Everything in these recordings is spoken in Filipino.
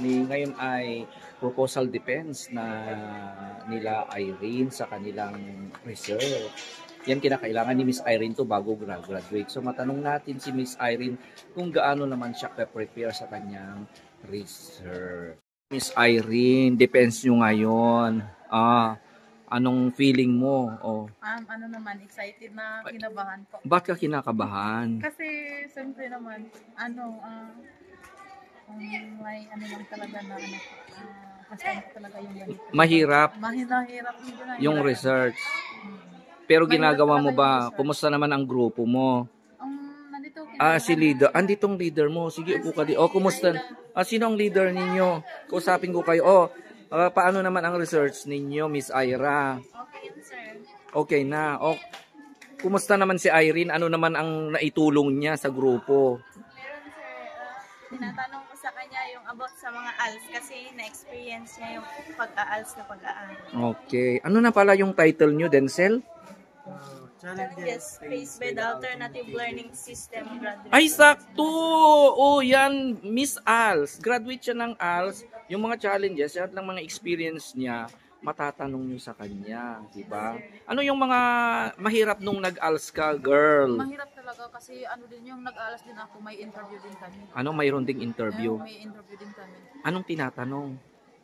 attorney. Ngayon ay proposal defense na nila Irene sa kanilang research. Yan kinakailangan ni Miss Irene to bago graduate. So matanong natin si Miss Irene kung gaano naman siya ka-prepare sa kanyang research. Miss Irene, defense nyo ngayon. Anong feeling mo? Ano naman, excited na, kinabahan po. Bakit ka kinakabahan? Kasi, siyempre naman, may lang talaga na, basta talaga yung ganito. Mahirap? Mahirap yung research. Pero ginagawa mo ba? Kumusta naman ang grupo mo? Nandito, si leader. Anditong leader mo. Sige, upo ka di. Kumusta? Sino ang leader ninyo? Kausapin ko kayo. Paano naman ang research ninyo, Miss Ira? Okay, sir. Okay na. Kumusta naman si Irene? Ano naman ang naitulong niya sa grupo? Meron, sir. Tinatanong ko sa kanya yung about sa mga ALS kasi na-experience niya yung pag-ALS na pag-AAL. Okay. Ano na pala yung title niyo, Denzel? Challenges faced by the alternative learning system graduate. Ay, sakto! Yan, Miss ALS. Graduate siya ng ALS. Yung mga challenges, at ng mga experience niya, matatanong niyo sa kanya, di ba? Ano yung mga mahirap nung nag-ALS ka, girl? Mahirap talaga kasi din yung nag-ALS din ako, may interview din kami. Mayroon ding interview? May interview din kami. Anong tinatanong?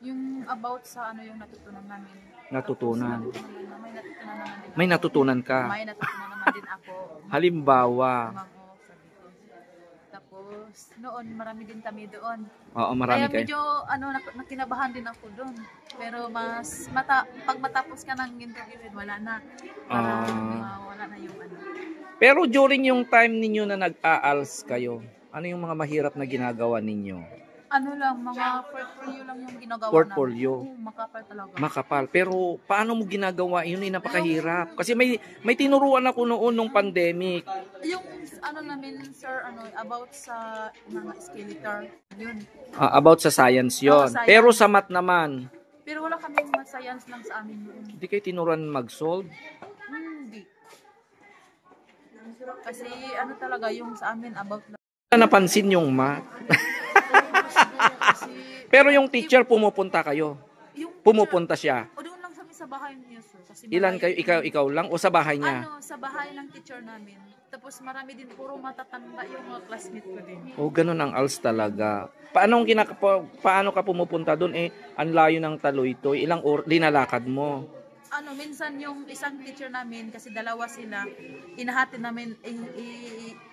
Yung about sa yung natutunan namin. Natutunan? Tapos, may natutunan ka? May natutunan naman din ako. Halimbawa? Tapos, noon, marami din kami doon. Oo, marami kayo. Kaya medyo, nakinabahan din ako doon. Pero pag matapos ka ng interview, wala na. Wala na yung Pero during yung time ninyo na nag-ALS kayo, ano yung mga mahirap na ginagawa ninyo? Mga portfolio lang yung ginagawa portfolio. namin. Makapal talaga. Makapal. Pero paano mo ginagawa? Yun ay napakahirap. Kasi may tinuruan ako noon nung pandemic. Yung namin, sir, about sa mga skeletal. Yun. About sa science yun. Science. Pero sa math naman. Pero wala kami mga science lang sa amin yun. Hindi kayo tinuruan mag-solve? Hindi. Kasi talaga yung sa amin about napansin yung math. Pero yung teacher pumupunta kayo. Pumupunta siya. O doon lang sa bahay niya, sir. Kasi ilan kayo? Ikaw lang o sa bahay niya? Sa bahay ng teacher namin. Tapos marami din puro matatanda yung mga classmate ko din. Ganun ang ALS talaga. Paano ka pumupunta doon? Ang layo ng Taloytoy. Ilang linalakad mo? Minsan yung isang teacher namin, kasi dalawa sila, inahatid namin,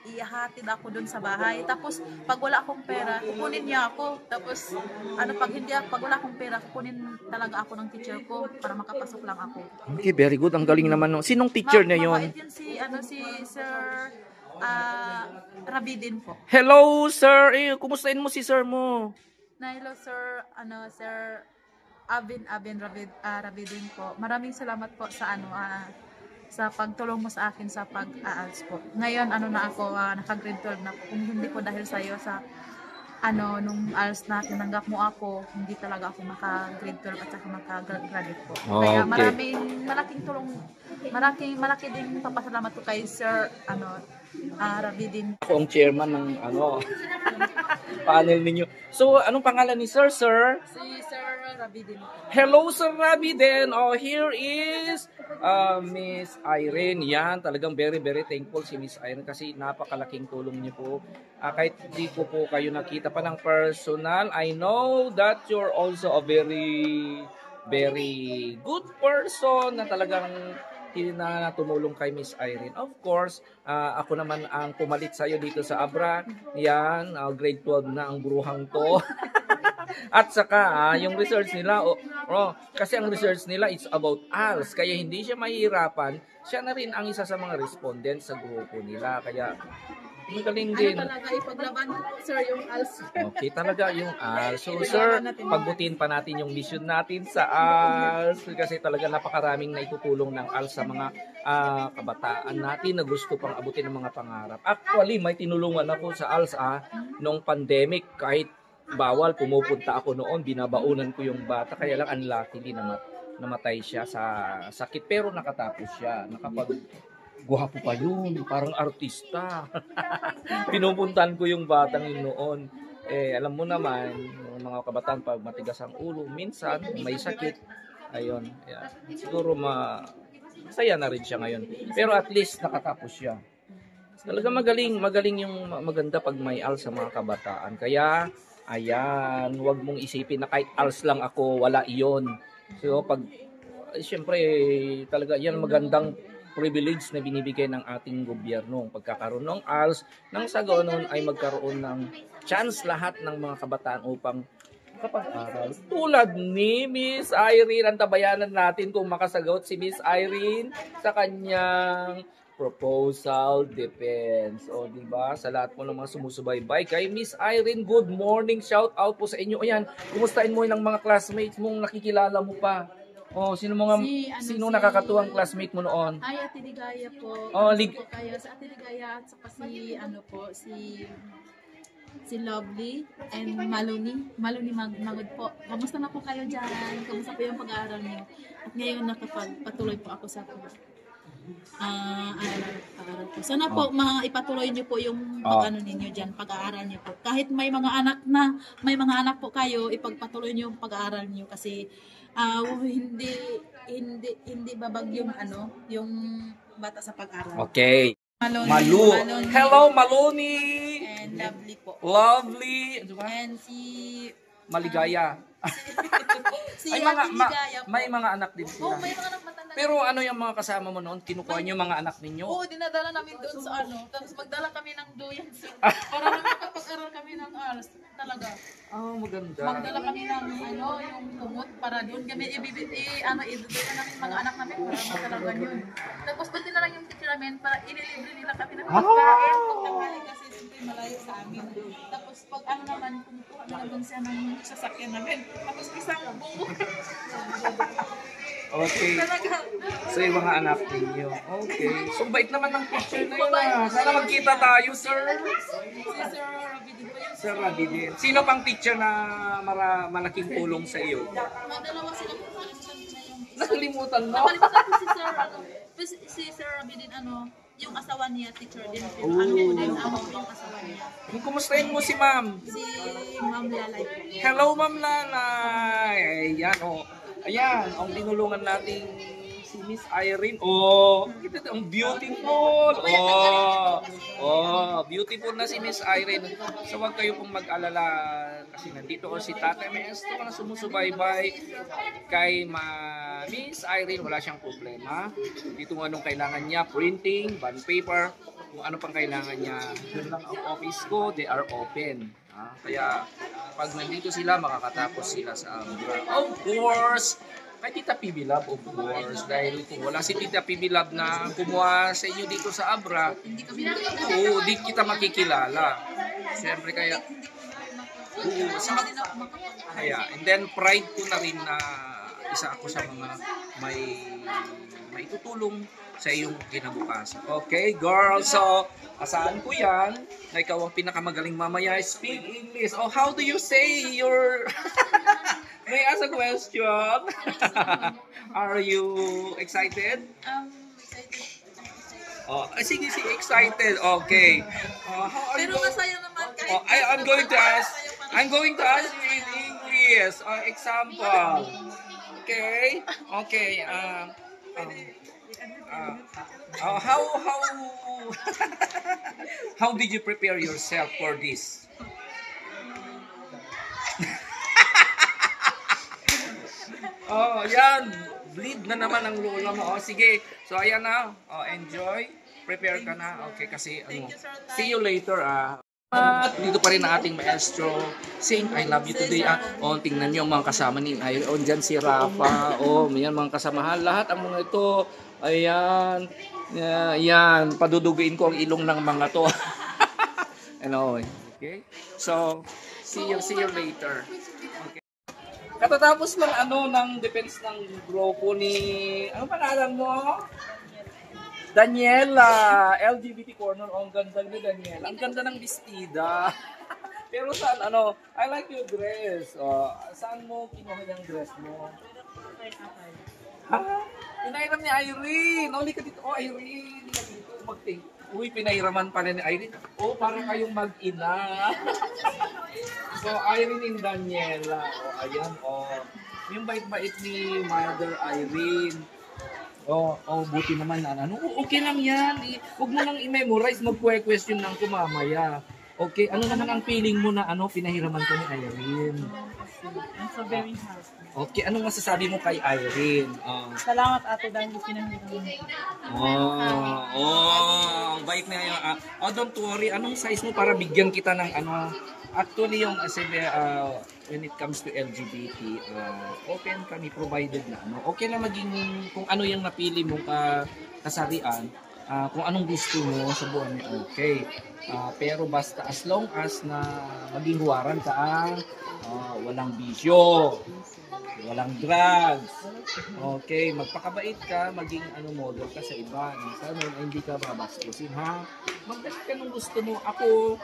ihatid ako dun sa bahay. Tapos, pag wala akong pera, kukunin niya ako. Tapos, pag wala akong pera, kukunin talaga ako ng teacher ko para makapasok lang ako. Okay, very good. Ang galing naman. Sinong teacher na yun? Mabait yun si Sir Rabidin po. Hello, sir. Kumustahin mo si sir mo? Hello, sir. Sir Rabidin po. Maraming salamat po sa sa pagtulong mo sa akin sa pag-ALS po. Ngayon na ako naka-grade 12 na po. Kung hindi po dahil sa iyo sa nung ALS na tinanggap mo ako, hindi talaga ako maka-grade 12 at saka maka-graduate po. Kaya malaking tulong, malaki din papasalamat ko kay Sir Rabidin. Ako ang chairman ng panel ninyo. So, anong pangalan ni sir? Si Sir Rabidin. Hello, Sir Rabidin. Here is Miss Irene. Yan, talagang very, very thankful si Miss Irene kasi napakalaking tulong niyo po. Kahit di ko po kayo nakita pa ng personal, I know that you're also a very, very good person na talagang na tumulong kay Miss Irene. Of course, ako naman ang pumalit sa iyo dito sa Abra. Yan, grade 12 na ang bruhang to. At saka, yung research nila, kasi ang research nila is about ALS. Kaya hindi siya mahihirapan. Siya na rin ang isa sa mga respondents sa grupo nila. Kaya, magaling din. Talaga ipaglaban, sir, yung ALS. Okay, talaga yung ALS. So, sir, pagbutihin pa natin yung mission natin sa ALS kasi talaga napakaraming naitutulong ng ALS sa mga kabataan natin na gusto pang abutin ng mga pangarap. Actually, may tinulungan ako sa ALS nung pandemic. Kahit bawal, pumupunta ako noon, binabaunan ko yung bata. Kaya lang, unluckily namatay siya sa sakit. Pero nakatapos siya. Guwapo pa yun, parang artista. Pinupuntahan ko yung batang yun noon. alam mo naman, yung mga kabataan pag matigas ang ulo, minsan may sakit. Ayun, siguro masaya na rin siya ngayon. Pero at least nakatapos siya. Talaga magaling yung maganda pag may ALS sa mga kabataan. Kaya, ayan, huwag mong isipin na kahit ALS lang ako, wala iyon. So, siyempre, talaga yan magandang privilege na binibigay ng ating gobyerno. Pagkakaroon ng ALS, nang sa ganoon ay magkaroon ng chance lahat ng mga kabataan upang kapag-aral. Tulad ni Miss Irene, ang tabayanan natin kung makasagot si Miss Irene sa kanyang proposal defense. O, di ba? Sa lahat po ng mga sumusubaybay kay Miss Irene, good morning. Shout out po sa inyo. Ayan, kumustahin mo ng mga classmates mong nakikilala mo pa. Oh, sino nakakatuwang classmate mo noon? Ay, Ate Ligaya po. Oh, Po kayo sa Ate Ligaya at saka si Lovely and Maluni Magod po. Kamusta na po kayo dyan? Kamusta po yung pag-aaral niyo? At ngayon nakapagpatuloy po ako sa pag-aaral po. Sana po ipatuloy niyo po yung ninyo dyan, pag-aaral niyo po. Kahit may mga anak po kayo, ipagpatuloy niyo yung pag-aaral niyo kasi hindi babag yung bata sa pag-aaral. Okay. Maluni. Hello, Maluni. And Lovely po. Lovely. And Maligaya. May mga anak din sila. may mga anak matanda. Pero ano yung mga kasama mo noon? Kinukuha niyo mga anak ninyo? Oo, dinadala namin doon sa Tapos magdala kami ng duyan. Para makapag-aral kami ng ALS. Talaga. Oh, maganda. Magdala kami ng yung kumot para doon kami idudula namin mga anak namin para matalagan yun. Tapos pati na lang yung teacher namin para inilibre nila kami ng pagkain. Pagtanghali kasi siyempre malayo sa amin. Tapos pag naman, kumukuha na lang siya ng sasakyan namin. Tapos isang buo. Okay. So yung mga anak ninyo. Okay. So bait naman ng picture na yun. Sana magkita tayo, sir. Si Sir Rabidin po yun. Sir Rabidin. Sino pang teacher na malaking tulong sa iyo? Madalawa sila po. Nakalimutan mo? Nakalimutan ko si Sir Rabidin, yung asawa niya, teacher din. Yung asawa niya. Kumustahin mo si ma'am? Si Ma'am Lalay. Hello, Ma'am Lalay. Ayan, Ayan, ang tinulungan nating si Miss Irene. Ang beautiful. Beautiful na si Miss Irene. So, huwag kayo pong mag-alala kasi nandito si Tatay Maestro na sumusubaybay kay Miss Irene. Wala siyang problema. Dito anong kailangan niya, printing, bond paper, kung ano pang kailangan niya. Yun lang ang office ko, they are open. Kaya pag nandito sila, makakatapos sila sa Abra. Of course, kay Tita PB Love, of course. Dahil kung wala si Tita PB Love na kumuha sa inyo dito sa Abra, di kita makikilala. Siyempre kaya, and then pride ko na rin na isa ako sa mga may tutulong sa iyong kinabukasan. Okay, girl. So, asaan ko yan na ikaw ang pinakamagaling mamaya. Speak English. How do you say your... May I ask a question? Are you excited? Excited. Sige, excited. Okay. How are you? Pero masaya naman kahit. I'm going to ask you in English. Example. Okay. How did you prepare yourself for this? Yan. Bleed na naman ang lola mo. Sige. So, ayan na. Enjoy. Prepare ka na. Okay, kasi see you later. At dito pa rin ang ating maestro saying I love you today. Tingnan niyo ang mga kasama ni Iron. Dyan si Rafa. Yan mga kasamahan. Lahat ang mga ito. Ayan. Yan. Paduduguin ko ang ilong ng mga to. Okay? So, see you later. Okay. Katatapos lang ng defense ng grupo ni... Ano pangalan mo? Daniela, LGBT Corner. Ang ganda ni Daniela. Ang ganda ng bestida. Pero saan, I like your dress. Saan mo kinuha yung dress mo? Ha? Inairam ni Irene. Uli ka dito. Irene. Hindi ka dito. Uy, pinahiraman pa rin ni Irene. Oh, parang kayong mag-ina. So, Irene and Daniela. Oh, ayan, oh. Yung bait-bait ni Mother Irene. Oh, buti naman na. Ano, okay lang yan. Huwag mo lang i-memorize, mag-question lang ko mamaya. Okay, ano naman ang feeling mo na pinahiraman ko ni Irene? I'm so very happy. Okay, anong masasabi mo kay Irene? Salamat ate dahil pinahiraman. Ang bait na yun. Don't worry, anong size mo para bigyan kita ng actually yung when it comes to LGBT, open kami, provided na. Okay lang maging kung ano yung napili mong kasarian, kung anong gusto mo sa buwan niya, okay. Pero basta as long as na maging huwaran ka, walang bisyo, walang drugs, okay, magpakabait ka, maging model ka sa iba, sana hindi ka babastusin, ha? Magdala ka ng gusto mo, ako,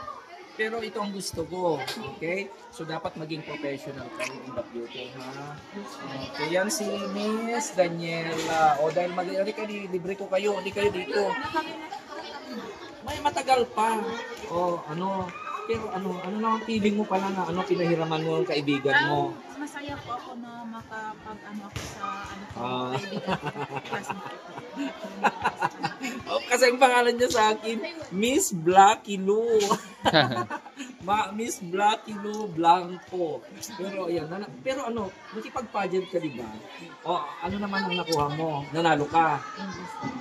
pero ito ang gusto ko, okay? So dapat maging professional ka in the future, ha? Okay, yan si Miss Daniela. O dahil libre ko kayo, hindi kayo dito. May matagal pa. Pero ano na ang feeling mo pala na pinahiraman mo ang kaibigan mo? Masaya po ako na makapag ako sa kaibigan ko. Kasi ang pangalan niya sa akin, Miss Blacky Lou. Miss Blacky Lou Blanco. Pero ayan, nakipag-pageant ka, diba? Ano naman ang nakuha mo? Nanalo ka?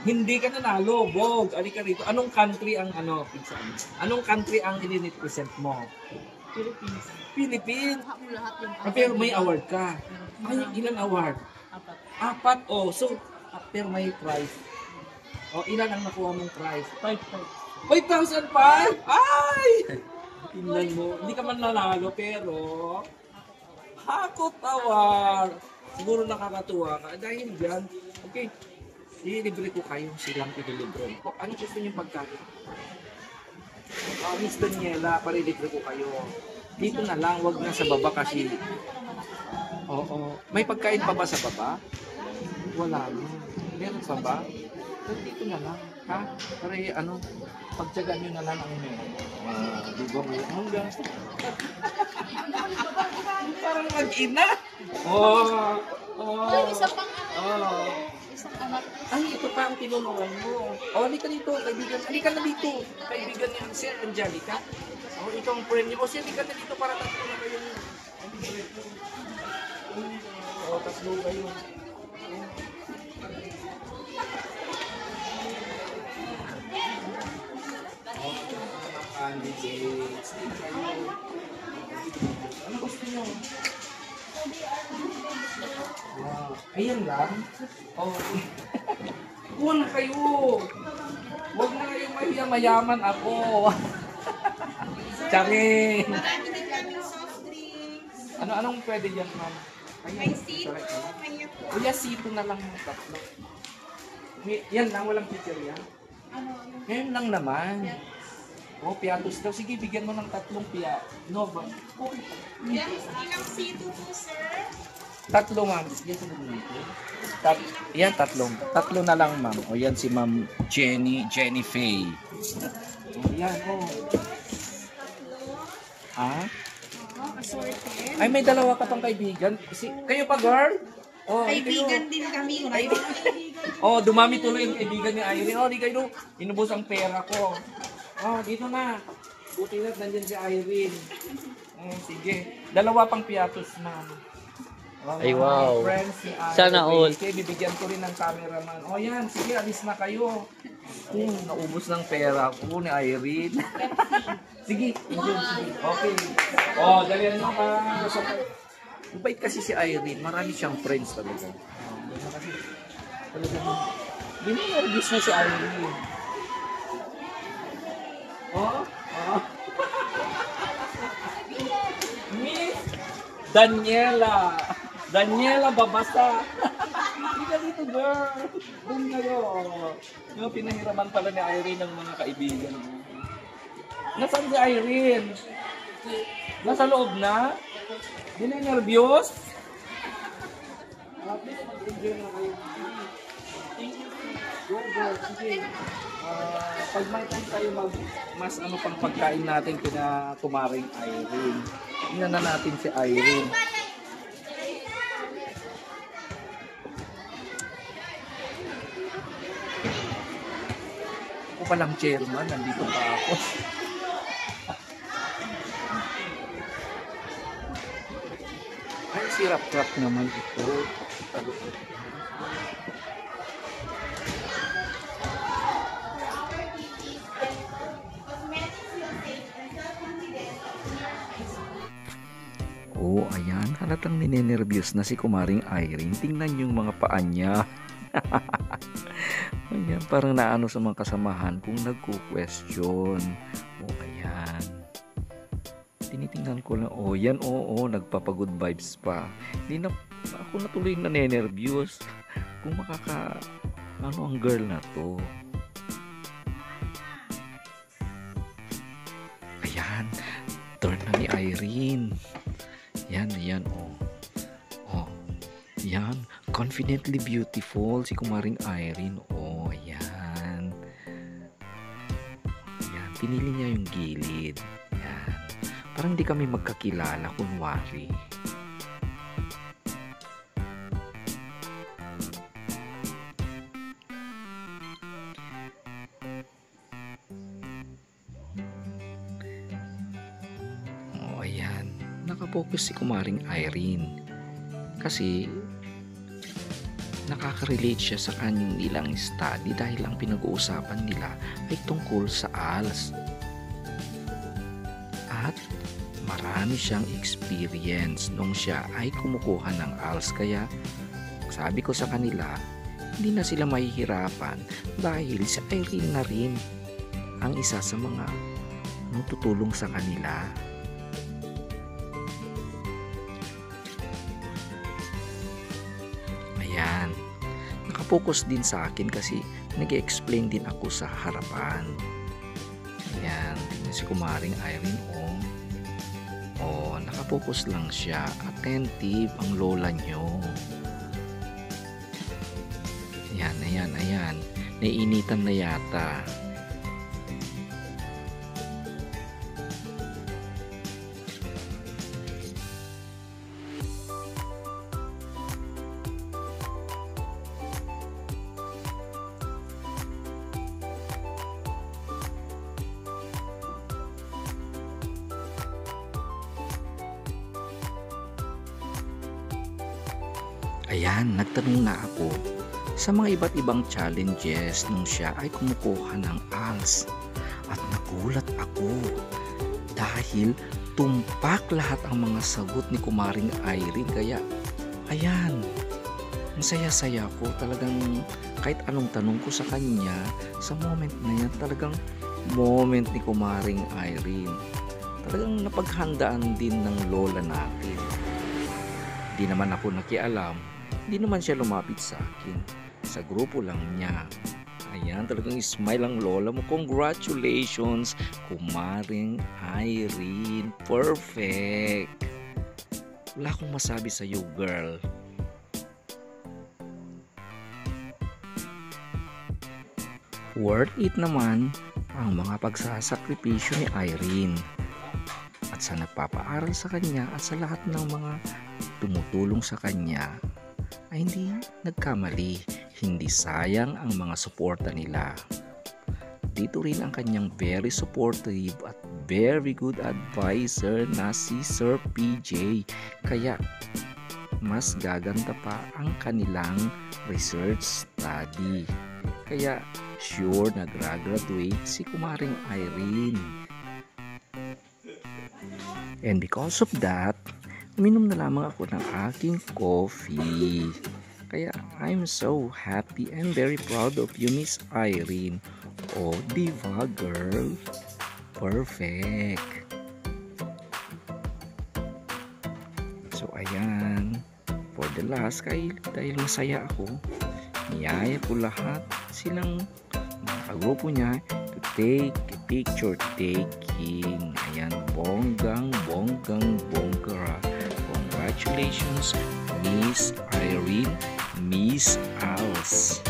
Hindi ka nanalo, Bog. Alika rito. Anong country ang Anong country ang i-represent mo? Philippines. Philippines? Lahat yung Pero may award ka. Ay, ilang award? 4. So, pero may prize. Ilan ang nakuha mong prize? 5,005? Ay! Tingnan mo. Hindi ka man nanalo, pero hakot award. Siguro nakakatuwa ka. Dahil dyan, okay, ililibre ko kayo silang ililibre. Ano gusto niyong pagkain? Miss Daniela, parilibre ko kayo. Dito na lang, wag na sa baba kasi. May pagkain pa ba sa baba? Wala na. Meron pa ba? Dito na lang, ha? Para pagtyagaan nyo na lang ang di ba may hanggang? Parang mag-ina. isang anak. Ay, ito pa ang tinulungan mo. Halika dito, kaibigan. Halika na dito. Kaibigan niya si Angelica. Ito ang friend niyo. Halika na dito para tatlo na kayo. Tatlo kayo. Candidates. Ano gusto nyo? Wow. Ayan lang? Kuha na kayo. Huwag na kayong mayaman ako. Charing. Marami din kaming soft drinks. Anong pwede dyan, ma'am? May sito, may yakult. Kuya, sito na lang ng tatlo. Yan lang, walang picture yan. Ngayon lang naman. Piatos daw. Sige, bigyan mo ng 3 No, ba? Ilang sito po, sir? 3, ma'am. Yan sa dito. Yan, 3. 3 na lang, ma'am. Yan si Ma'am Jenny Faye. Yan, Assorted. Ay, may 2 ka pang kaibigan. Kayo pa, girl? Kaibigan din kami. Dumami tuloy yung kaibigan ni Irene. Di kayo, inubos ang pera ko. Dito na. Buti na, nandiyan si Irene. Sige. 2 pang piatos, ma'am. Ay, wow. Friends ni Irene. Sana all. Okay, bibigyan ko rin ng cameraman. Yan. Sige, alis na kayo. Naubos ng pera ko ni Irene. Sige. Okay. Dalihan mo ka. Mabait kasi si Irene. Marami siyang friends talaga. Hindi mo nervous na si Irene. Miss Daniela babasa. Hindi ka dito, girl. Doon kayo. Pinahiraman pala ni Irene ng mga kaibigan mo. Nasaan si Irene? Nasa loob na? Hindi na nervyos? Please mag-enjoy na kayo. Thank you. Sige. Pag may time tayo mas ano pang pagkain natin kina Kumaring Irene. Tingnan na natin si Irene. Ako palang chairman, nandito pa ako. Ay, sirap-rap naman ito. Oh, ayan. Halatang ninenervyos na si Kumaring Irene. Tingnan yung mga paa niya. Ayan, parang naano sa mga kasamahan kung nagko-question. Oh, ayan. Tinitingnan ko lang. Oh, yan. Oo, nagpapagood vibes pa. Hindi na, ako natuloy na ninenervyos. Kung ano ang girl na to. Ayan. Turn na ni Irene. Yan, oh. Yan, confidently beautiful si Kumaring Irene. Oh, ayan. Yan, pinili niya yung gilid. Yan. Parang di kami magkakilala, kunwari. Oh, ayan. Nakapokus si Kumaring Irene kasi nakaka-relate siya sa kanilang study dahil ang pinag-uusapan nila ay tungkol sa ALS at marami siyang experience nung siya ay kumukuha ng ALS, kaya sabi ko sa kanila hindi na sila mahihirapan dahil si Irene na rin ang isa sa mga tutulong sa kanila. Ayan, nakapokus din sa akin kasi nag-explain din ako sa harapan. Ayan, tingnan si Kumaring Irene. Oh, nakapokus lang siya. Attentive ang lola nyo. Ayan. Naiinitan na yata. Ayan, nagtanong na ako sa mga iba't ibang challenges nung siya ay kumukuha ng ALS. At nagulat ako dahil tumpak lahat ang mga sagot ni Kumaring Irene. Kaya, ayan, masaya-saya ko. Talagang kahit anong tanong ko sa kanya, sa moment na yan, talagang moment ni Kumaring Irene. Talagang napaghandaan din ng lola natin. Di naman ako nakialam. Hindi naman siya lumapit sa akin. Sa grupo lang niya. Ayan, talagang smile ang lola mo. Congratulations, Kumaring Irene. Perfect. Wala akong masabi sa iyo, girl. Worth it naman ang mga pagsasakripisyo ni Irene. At sa nagpapaaral sa kanya at sa lahat ng mga tumutulong sa kanya, ay hindi nagkamali, hindi sayang ang mga suporta nila. Dito rin ang kanyang very supportive at very good advisor na si Sir PJ, kaya mas gaganda pa ang kanilang research study. Kaya sure nag-graduate si Kumaring Irene. And because of that, uminom na lamang ako ng aking coffee. Kaya I'm so happy and very proud of you, Miss Irene. Oh, diva girl. Perfect. So ayan, for the last, dahil masaya ako, niyaya ko lahat silang mga kagrupo niya to take a picture taking. Ayan, bonggang bonggara. Congratulations, Miss Irene, Miss ALS.